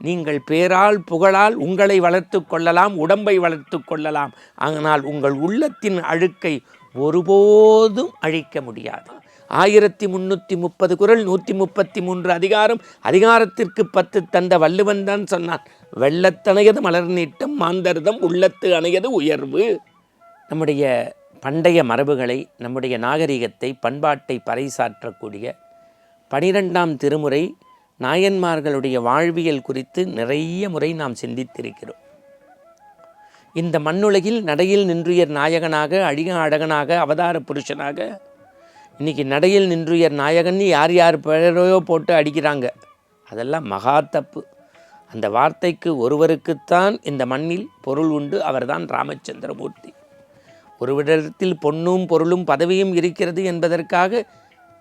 நீங்கள் பேரால் புகழால் உங்களை வளர்த்து கொள்ளலாம், உடம்பை வளர்த்து கொள்ளலாம். ஆனால் உங்கள் உள்ளத்தின் அழுக்கை ஒருபோதும் அழிக்க முடியாது. 1330 குறள், 133 அதிகாரம், அதிகாரத்திற்கு 10 தந்த வள்ளுவன் தான் சொன்னான், வெள்ளத்தணையது மலர் நீட்டம், மாந்தர்தம் உள்ளத்து அணையது உயர்வு. நம்முடைய பண்டைய மரபுகளை, நம்முடைய நாகரிகத்தை, பண்பாட்டை பறைசாற்றக்கூடிய 12ஆம் திருமுறை நாயன்மார்களுடைய வாழ்வியல் குறித்து நிறைய முறை நாம் சிந்தித்திருக்கிறோம். இந்த மண்ணுலகில் நடையில் நின்றுயர் நாயகனாக, அழிக அழகனாக, அவதார புருஷனாக, இன்றைக்கி நடையில் நின்றுயர் நாயகன் யார் யார் பெயரையோ போட்டு அடிக்கிறாங்க. அதெல்லாம் மகா தப்பு. அந்த வார்த்தைக்கு ஒருவருக்குத்தான் இந்த மண்ணில் பொருள் உண்டு, அவர்தான் ராமச்சந்திரமூர்த்தி. ஒருவரிடத்தில் பொன்னும் பொருளும் பதவியும் இருக்கிறது என்பதற்காக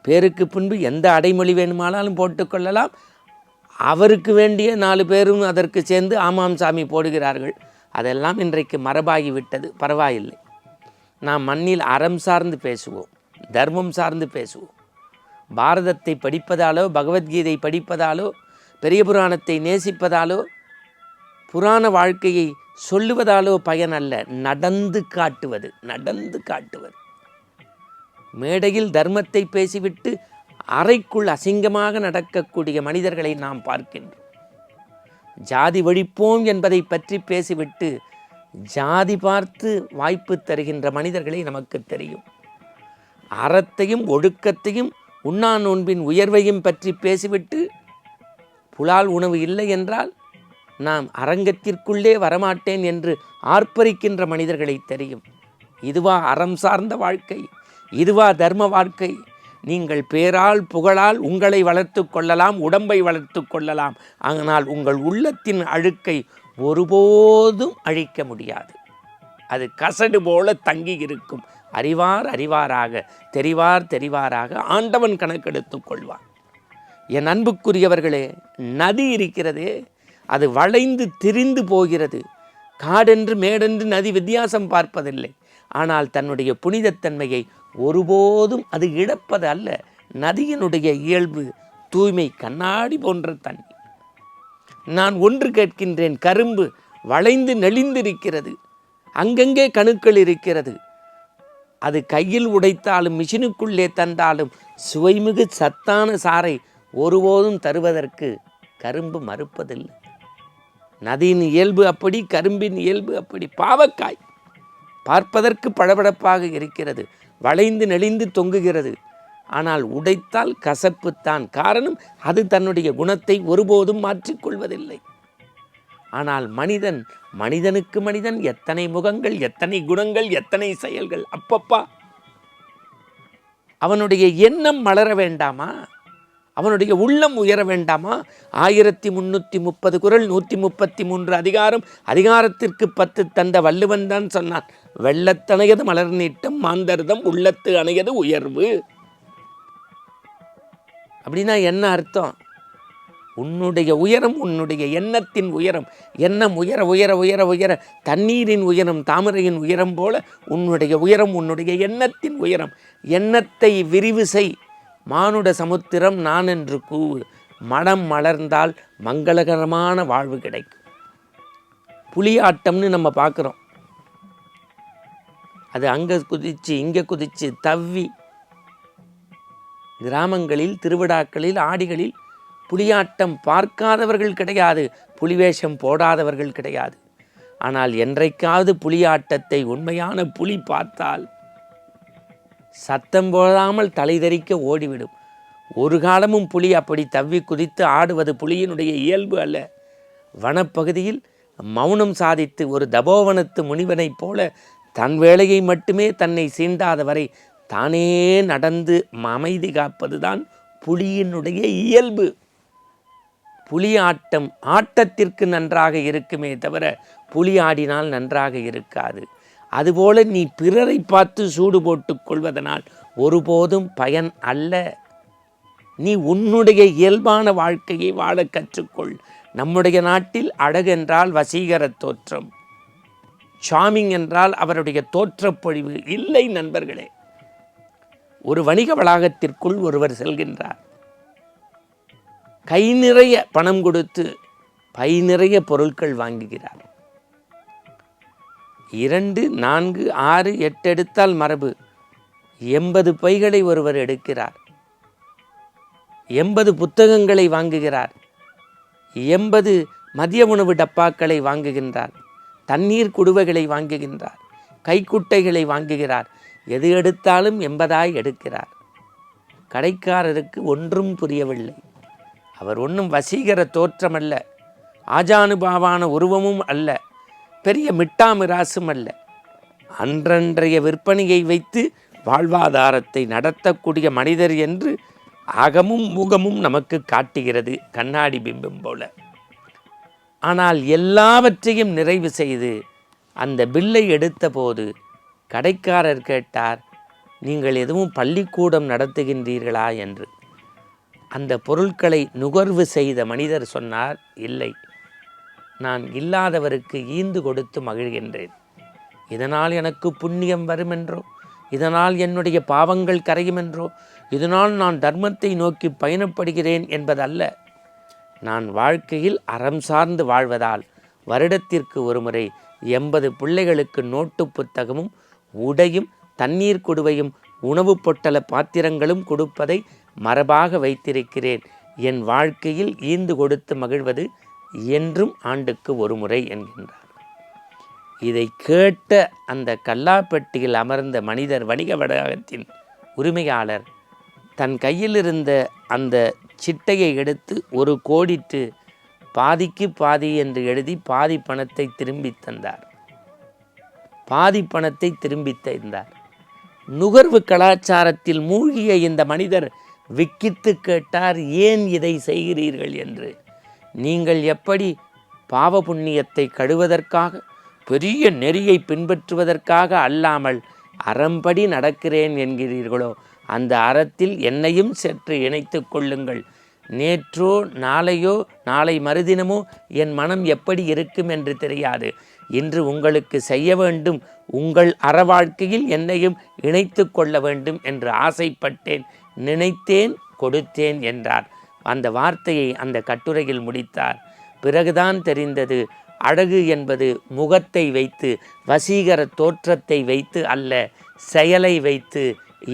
பேருக்கு பின்பு எந்த அடைமொழி வேணுமானாலும் போட்டுக்கொள்ளலாம். அவருக்கு வேண்டிய 4 பேரும் அதற்கு சேர்ந்து ஆமாம் சாமி போடுகிறார்கள். அதெல்லாம் இன்றைக்கு மரபாகிவிட்டது. பரவாயில்லை, நாம் மண்ணில் அறம் சார்ந்து பேசுவோம், தர்மம் சார்ந்து பேசுவோம். பாரதத்தை படிப்பதாலோ, பகவத்கீதை படிப்பதாலோ, பெரிய புராணத்தை நேசிப்பதாலோ, புராண வாழ்க்கையை சொல்லுவதாலோ பயன் அல்ல. நடந்து காட்டுவது, நடந்து காட்டுவது. மேடையில் தர்மத்தை பேசிவிட்டு அறைக்குள் அசிங்கமாக நடக்கக்கூடிய மனிதர்களை நாம் பார்க்கின்றோம். ஜாதி ஒழிப்போம் என்பதை பற்றி பேசிவிட்டு ஜாதி பார்த்து வாய்ப்பு தருகின்ற மனிதர்களை நமக்கு தெரியும். அறத்தையும் ஒழுக்கத்தையும் உண்ணா நோன்பின் உயர்வையும் பற்றி பேசிவிட்டு புலால் உணவு இல்லை என்றால் நாம் அரங்கத்திற்குள்ளே வரமாட்டேன் என்று ஆர்ப்பரிக்கின்ற மனிதர்களை தெரியும். இதுவா அறம் சார்ந்த வாழ்க்கை? இதுவா தர்ம வாழ்க்கை? நீங்கள் பேரால் புகழால் உங்களை வளர்த்து கொள்ளலாம், உடம்பை வளர்த்து கொள்ளலாம். ஆனால் உங்கள் உள்ளத்தின் அழுக்கை ஒருபோதும் அழிக்க முடியாது. அது கசடு போல தங்கி இருக்கும். அறிவார் அறிவாராக, தெரிவார் தெரிவாராக ஆண்டவன் கணக்கெடுத்து கொள்வான். என் அன்புக்குரியவர்களே, நதி இருக்கிறதே, அது வளைந்து திரிந்து போகிறது. காடென்று மேடென்று நதி வித்தியாசம் பார்ப்பதில்லை. ஆனால் தன்னுடைய புனிதத்தன்மையை ஒருபோதும் அது இழப்பது அல்ல. நதியினுடைய இயல்பு தூய்மை, கண்ணாடி போன்ற தண்ணி. நான் ஒன்று கேட்கின்றேன், கரும்பு வளைந்து நெளிந்திருக்கிறது, அங்கங்கே கணுக்கள் இருக்கிறது. அது கையில் உடைத்தாலும் மிஷினுக்குள்ளே தந்தாலும் சுவைமிகு சத்தான சாறை ஒருபோதும் தருவதற்கு கரும்பு மறுப்பதில்லை. நதியின் இயல்பு அப்படி, கரும்பின் இயல்பு அப்படி. பாவக்காய் பார்ப்பதற்கு பளபளப்பாக இருக்கிறது, வளைந்து நெளிந்து தொங்குகிறது. ஆனால் உடைத்தால் கசப்புத்தான். காரணம், அது தன்னுடைய குணத்தை ஒருபோதும் மாற்றிக்கொள்வதில்லை. ஆனால் மனிதன், மனிதனுக்கு மனிதன் எத்தனை முகங்கள், எத்தனை குணங்கள், எத்தனை செயல்கள்! அப்பப்பா, அவனுடைய எண்ணம் மலர வேண்டாமா? அவனுடைய உள்ளம் உயர வேண்டாமா? 1330 குறள், 133 அதிகாரம், அதிகாரத்திற்கு 10 தந்த வள்ளுவன் தான் சொன்னான், வெள்ளத்தணையது மலர் நீட்டம், மாந்தர்தம் உள்ளத்து அணையது உயர்வு. அப்படின்னா என்ன அர்த்தம்? உன்னுடைய உயரம், உன்னுடைய எண்ணத்தின் உயரம். எண்ணம் உயர உயர உயர உயர தண்ணீரின் உயரம், தாமரையின் உயரம் போல உன்னுடைய உயரம், உன்னுடைய எண்ணத்தின் உயரம். எண்ணத்தை விரிவு செய். மானுட சமுத்திரம் நான் என்று கூவு. மனம் மலர்ந்தால் மங்களகரமான வாழ்வு கிடைக்கும். புலியாட்டம்னு நம்ம பார்க்குறோம். அது அங்கே குதிச்சு இங்கே குதிச்சு தவ்வி, கிராமங்களில், திருவிழாக்களில், ஆடிகளில் புலியாட்டம் பார்க்காதவர்கள் கிடையாது, புலிவேஷம் போடாதவர்கள் கிடையாது. ஆனால் என்றைக்காவது புலியாட்டத்தை உண்மையான புலி பார்த்தால் சத்தம் போடாமல் தலைதறிக்க ஓடிவிடும். ஒரு காலமும் புலி அப்படி தவ்வி குதித்து ஆடுவது புலியினுடைய இயல்பு அல்ல. வனப்பகுதியில் மௌனம் சாதித்து ஒரு தபோவனத்து முனிவனைப் போல தன் வேலையை மட்டுமே தன்னை சீண்டாதவரை தானே நடந்து அமைதி காப்பதுதான் புலியினுடைய இயல்பு. புலி ஆட்டம் ஆட்டத்திற்கு நன்றாக இருக்குமே தவிர புலி ஆடினால் நன்றாக இருக்காது. அதுபோல நீ பிறரை பார்த்து சூடு போட்டுக் கொள்வதனால் ஒருபோதும் பயன் அல்ல. நீ உன்னுடைய இயல்பான வாழ்க்கையை வாழ கற்றுக்கொள். நம்முடைய நாட்டில் அழகு என்றால் வசீகர தோற்றம், சாமிங் என்றால் அவருடைய தோற்றப்பொழிவு இல்லை. நண்பர்களே, ஒரு வணிக வளாகத்திற்குள் ஒருவர் செல்கின்றார். கை நிறைய பணம் கொடுத்து பை நிறைய பொருட்கள் வாங்குகிறார். 2, 4, 6, 8 எடுத்தால் மரபு. 80 பைகளை ஒருவர் எடுக்கிறார். 80 புத்தகங்களை வாங்குகிறார். 80 மதிய உணவு டப்பாக்களை வாங்குகின்றார். தண்ணீர் குடுவைகளை வாங்குகின்றார். கைக்குட்டைகளை வாங்குகிறார். எது எடுத்தாலும் 80 எடுக்கிறார். கடைக்காரருக்கு ஒன்றும் புரியவில்லை. அவர் ஒன்றும் வசீகர தோற்றமல்ல, ஆஜானுபாவான உருவமும் அல்ல, பெரிய மிட்டாமிராசும் அல்ல. அன்றன்றைய விற்பனையை வைத்து வாழ்வாதாரத்தை நடத்தக்கூடிய மனிதர் என்று அகமும் முகமும் நமக்கு காட்டுகிறது, கண்ணாடி பிம்பம் போல. ஆனால் எல்லாவற்றையும் நிறைவு செய்து அந்த பில்லை எடுத்த போது கடைக்காரர் கேட்டார், நீங்கள் எதுவும் பள்ளிக்கூடம் நடத்துகின்றீர்களா என்று. அந்த பொருட்களை நுகர்வு செய்த மனிதர் சொன்னார், இல்லை, நான் இல்லாதவருக்கு ஈந்து கொடுத்து மகிழ்கின்றேன். இதனால் எனக்கு புண்ணியம் வருமென்றோ, இதனால் என்னுடைய பாவங்கள் கரையுமென்றோ, இதனால் நான் தர்மத்தை நோக்கி பயணப்படுகிறேன் என்பதல்ல. நான் வாழ்க்கையில் அறம் சார்ந்து வாழ்வதால் வருடத்திற்கு ஒரு முறை 80 பிள்ளைகளுக்கு நோட்டு புத்தகமும் உடையும் தண்ணீர் குடுவையும் உணவு பொட்டல பாத்திரங்களும் கொடுப்பதை மரபாக வைத்திருக்கிறேன். என் வாழ்க்கையில் ஈந்து கொடுத்து மகிழ்வது என்றும் ஆண்டுக்கு ஒரு முறை என்கின்றார். இதை கேட்ட அந்த கல்லாப்பெட்டியில் அமர்ந்த மனிதர், வணிக வளாகத்தின் உரிமையாளர், தன் கையில் இருந்த அந்த சிட்டையை எடுத்து ஒரு கோடிட்டு பாதிக்கு பாதி என்று எழுதி பாதி பணத்தை திரும்பி தந்தார். பாதி பணத்தை திரும்பி தந்தார். நுகர்வு கலாச்சாரத்தில் மூழ்கிய இந்த மனிதர் விக்கித்து கேட்டார், ஏன் இதை செய்கிறீர்கள் என்று. நீங்கள் எப்படி பாவ புண்ணியத்தை கழுவதற்காக, பெரிய நெறியை பின்பற்றுவதற்காக அல்லாமல் அறம்படி நடக்கிறேன் என்கிறீர்களோ, அந்த அறத்தில் என்னையும் சற்று இணைத்து கொள்ளுங்கள். நேற்றோ நாளையோ நாளை மறுதினமோ என் மனம் எப்படி இருக்கும் என்று தெரியாது. இன்று உங்களுக்கு செய்ய வேண்டும், உங்கள் அற வாழ்க்கையில் என்னையும் இணைத்து கொள்ள வேண்டும் என்று ஆசைப்பட்டேன், நினைத்தேன், கொடுத்தேன் என்றார். அந்த வார்த்தையை அந்த கட்டுரையில் முடித்தார். பிறகுதான் தெரிந்தது, அழகு என்பது முகத்தை வைத்து, வசீகர தோற்றத்தை வைத்து அல்ல, செயலை வைத்து,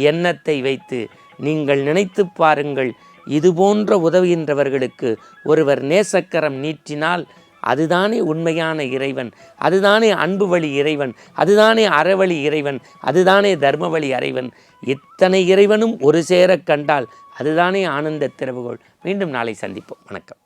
எண்ணத்தை வைத்து. நீங்கள் நினைத்து பாருங்கள், இதுபோன்ற உதவுகின்றவர்களுக்கு ஒருவர் நேசக்கரம் நீட்டினால் அதுதானே உண்மையான இறைவன், அதுதானே அன்பு வழி இறைவன், அதுதானே அறவழி இறைவன், அதுதானே தர்மவழி இறைவன். இத்தனை இறைவனும் ஒரு சேர கண்டால் அதுதானே ஆனந்த திறவுகோள். மீண்டும் நாளை சந்திப்போம். வணக்கம்.